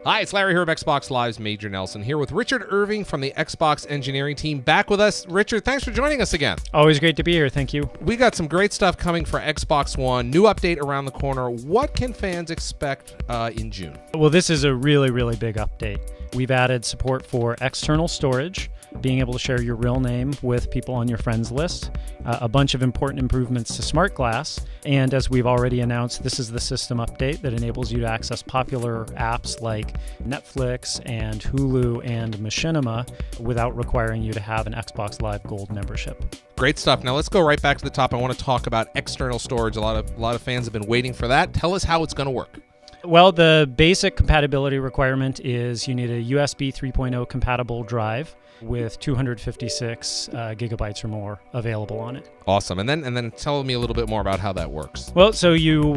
Hi, it's Larry here of Xbox Live's Major Nelson here with Richard Irving from the Xbox engineering team back with us. Richard, thanks for joining us again. Always great to be here. Thank you. We got some great stuff coming for Xbox One. New update around the corner. What can fans expect in June? Well, this is a really, really big update. We've added support for external storage, being able to share your real name with people on your friends list, a bunch of important improvements to Smart Glass, and as we've already announced, this is the system update that enables you to access popular apps like Netflix and Hulu and Machinima without requiring you to have an Xbox Live Gold membership. Great stuff. Now let's go right back to the top. I want to talk about external storage. A lot of fans have been waiting for that. Tell us how it's going to work. Well, the basic compatibility requirement is you need a USB 3.0 compatible drive with 256 gigabytes or more available on it. Awesome. And then tell me a little bit more about how that works. Well, so you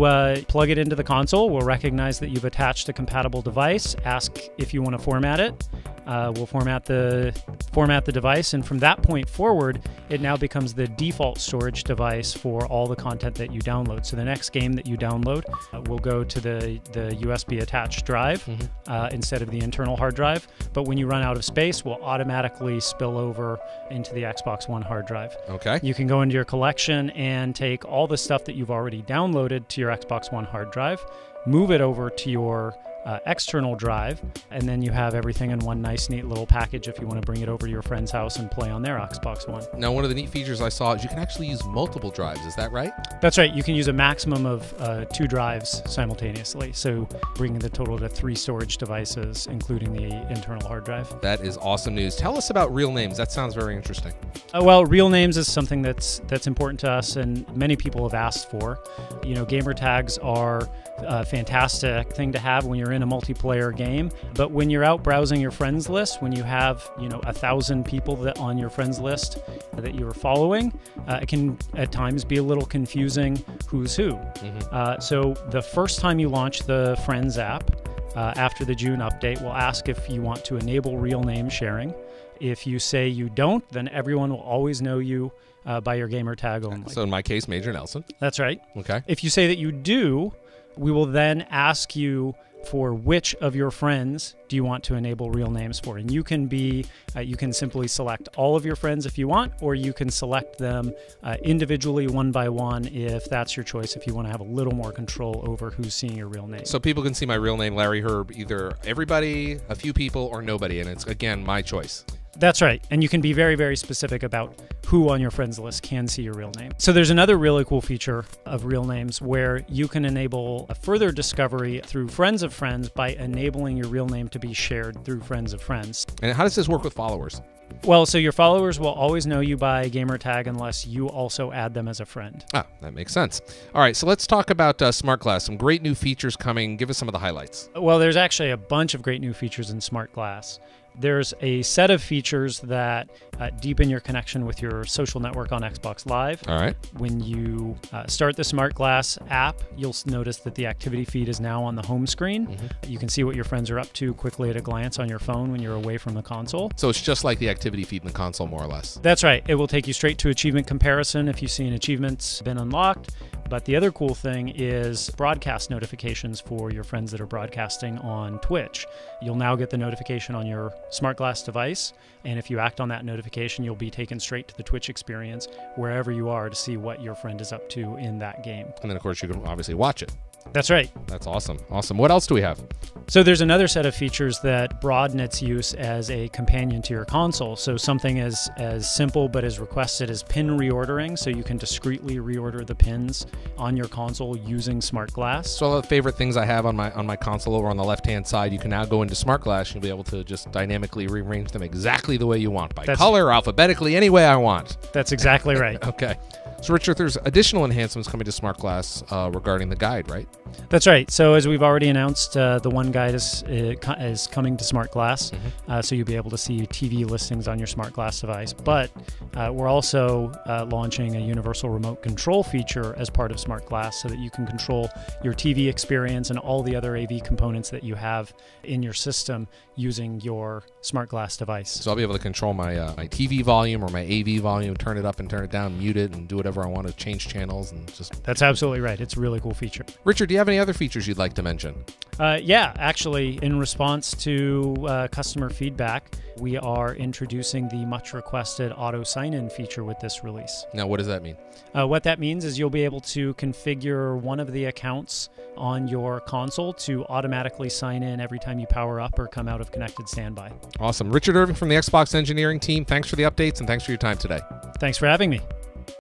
plug it into the console. We'll recognize that you've attached a compatible device, ask if you want to format it. We'll format the device, and from that point forward, it now becomes the default storage device for all the content that you download. So the next game that you download will go to the USB attached drive instead of the internal hard drive. But when you run out of space, we'll automatically spill over into the Xbox One hard drive. Okay. You can go into your collection and take all the stuff that you've already downloaded to your Xbox One hard drive, move it over to your external drive, and then you have everything in one nice neat little package if you want to bring it over to your friend's house and play on their Xbox One. Now, one of the neat features I saw is you can actually use multiple drives. Is that right? That's right. You can use a maximum of 2 drives simultaneously, so bringing the total to 3 storage devices, including the internal hard drive. That is awesome news. Tell us about real names. That sounds very interesting. Well, real names is something that's important to us, and many people have asked for. You know, gamer tags are a fantastic thing to have when you're in a multiplayer game, but when you're out browsing your friends list, when you have 1,000 people that on your friends list that you're following, it can at times be a little confusing who's who. So the first time you launch the Friends app after the June update, we'll ask if you want to enable real name sharing. If you say you don't, then everyone will always know you by your gamer tag only. So in my case, Major Nelson. That's right. Okay. If you say that you do, we will then ask you for which of your friends do you want to enable real names for. And you can you can simply select all of your friends if you want, or you can select them individually one by one if that's your choice, if you want to have a little more control over who's seeing your real name. So people can see my real name, Larry Herb, either everybody, a few people, or nobody, and it's, again, my choice. That's right. And you can be very, very specific about who on your friends list can see your real name. So there's another really cool feature of real names where you can enable a further discovery through friends of friends by enabling your real name to be shared through friends of friends. And how does this work with followers? Well, so your followers will always know you by gamer tag unless you also add them as a friend. Ah, that makes sense. All right, so let's talk about Smart Glass. Some great new features coming. Give us some of the highlights. Well, there's actually a bunch of great new features in Smart Glass. There's a set of features that deepen your connection with your social network on Xbox Live. All right. When you start the Smart Glass app, you'll notice that the activity feed is now on the home screen. You can see what your friends are up to quickly at a glance on your phone when you're away from the console. So it's just like the activity feed in the console, more or less. That's right. It will take you straight to achievement comparison if you see an achievement's been unlocked. But the other cool thing is broadcast notifications for your friends that are broadcasting on Twitch. You'll now get the notification on your Smart Glass device, and if you act on that notification, you'll be taken straight to the Twitch experience wherever you are to see what your friend is up to in that game. And then, of course, you can obviously watch it. That's right. That's awesome. Awesome. What else do we have? So there's another set of features that broaden its use as a companion to your console. So something as simple but as requested as pin reordering, so you can discreetly reorder the pins on your console using Smart Glass. So all the favorite things I have on my console over on the left-hand side, you can now go into Smart Glass and you'll be able to just dynamically rearrange them exactly the way you want, by color, alphabetically, any way I want. That's exactly right. Okay. So, Richard, there's additional enhancements coming to Smart Glass regarding the guide, right? That's right. So, as we've already announced, the One Guide is coming to Smart Glass, so you'll be able to see TV listings on your Smart Glass device. But we're also launching a universal remote control feature as part of Smart Glass, so that you can control your TV experience and all the other AV components that you have in your system using your Smart Glass device. So I'll be able to control my my TV volume or my AV volume, turn it up and turn it down, mute it, and do whatever I want to change channels and just... That's absolutely right. It's a really cool feature. Richard, do you have any other features you'd like to mention? Yeah, actually, in response to customer feedback, we are introducing the much requested auto sign-in feature with this release. Now, what does that mean? What that means is you'll be able to configure one of the accounts on your console to automatically sign in every time you power up or come out of Connected Standby. Awesome. Richard Irving from the Xbox engineering team, thanks for the updates and thanks for your time today. Thanks for having me.